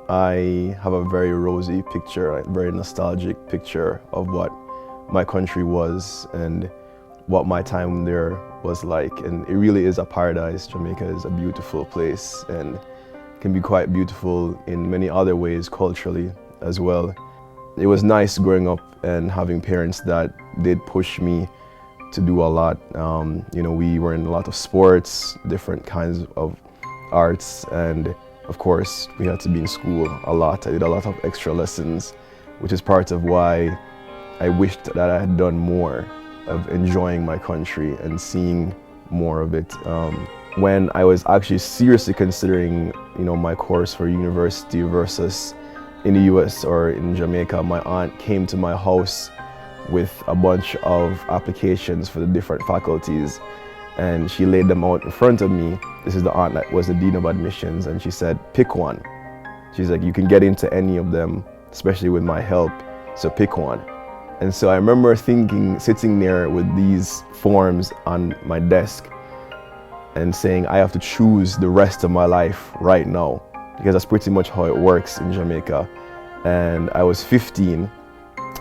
I have a very rosy picture, a very nostalgic picture of what my country was and what my time there was like. And it really is a paradise. Jamaica is a beautiful place and can be quite beautiful in many other ways culturally as well. It was nice growing up and having parents that did push me to do a lot. We were in a lot of sports, different kinds of arts, and of course we had to be in school a lot. I did a lot of extra lessons, which is part of why I wished that I had done more of enjoying my country and seeing more of it. When I was actually seriously considering, my course for university versus in the US or in Jamaica, my aunt came to my house with a bunch of applications for the different faculties, and she laid them out in front of me. This is the aunt that was the dean of admissions, and she said, pick one. She's like, you can get into any of them, especially with my help, so pick one. And so I remember thinking, sitting there with these forms on my desk and saying, I have to choose the rest of my life right now, because that's pretty much how it works in Jamaica. And I was 15,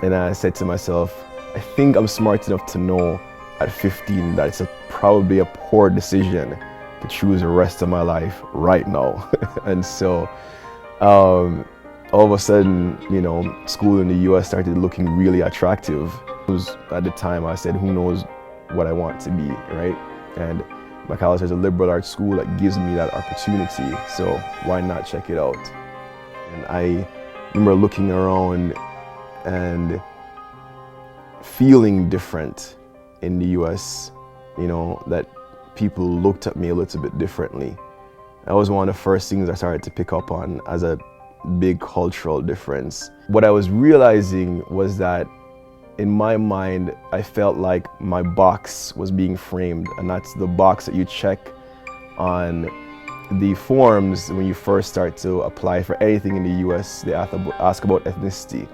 and I said to myself, I think I'm smart enough to know at 15 that it's probably a poor decision to choose the rest of my life right now. And so all of a sudden, school in the US started looking really attractive. At the time I said, who knows what I want to be, right? And Macalester is a liberal arts school that gives me that opportunity, so why not check it out? And I remember looking around and feeling different in the US, that people looked at me a little bit differently. That was one of the first things I started to pick up on as a big cultural difference. What I was realizing was that in my mind, I felt like my box was being framed, and that's the box that you check on the forms when you first start to apply for anything in the US. They ask about ethnicity.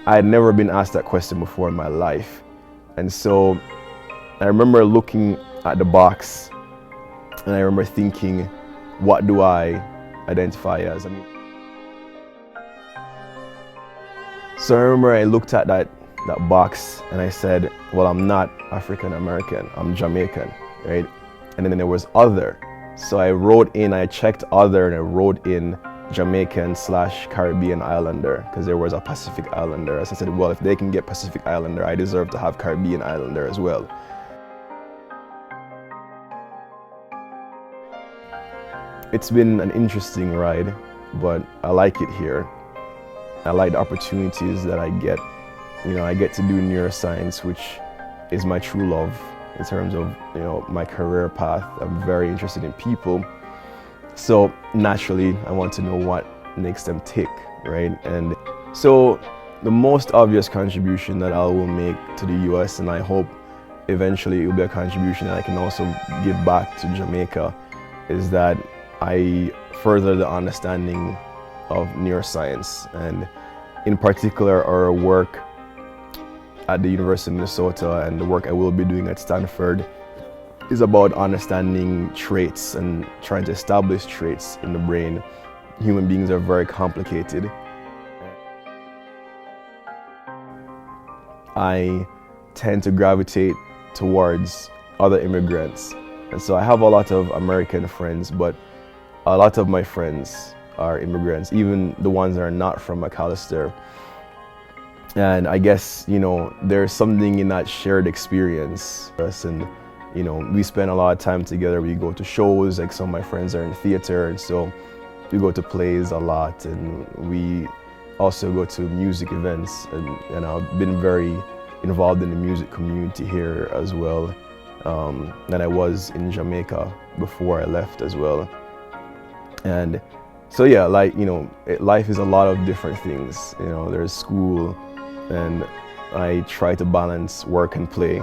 I had never been asked that question before in my life. And so I remember looking at the box and I remember thinking, what do I identify as? So I remember I looked at that box and I said, well, I'm not African American, I'm Jamaican, right? And then there was other. So I checked other, and I wrote in Jamaican/Caribbean Islander, because there was a Pacific Islander. As I said, well, if they can get Pacific Islander, I deserve to have Caribbean Islander as well. It's been an interesting ride, but I like it here. I like the opportunities that I get. I get to do neuroscience, which is my true love in terms of, my career path. I'm very interested in people. So naturally, I want to know what makes them tick, right? And so the most obvious contribution that I will make to the US, and I hope eventually it will be a contribution that I can also give back to Jamaica, is that I further the understanding of neuroscience, and in particular our work at the University of Minnesota and the work I will be doing at Stanford is about understanding traits and trying to establish traits in the brain. Human beings are very complicated. I tend to gravitate towards other immigrants. And so I have a lot of American friends, but a lot of my friends are immigrants, even the ones that are not from Macalester. And I guess, there's something in that shared experience. And, we spend a lot of time together. We go to shows, like some of my friends are in theater, and so we go to plays a lot, and we also go to music events, and I've been very involved in the music community here as well. And I was in Jamaica before I left as well. And so yeah, life is a lot of different things. There's school, and I try to balance work and play.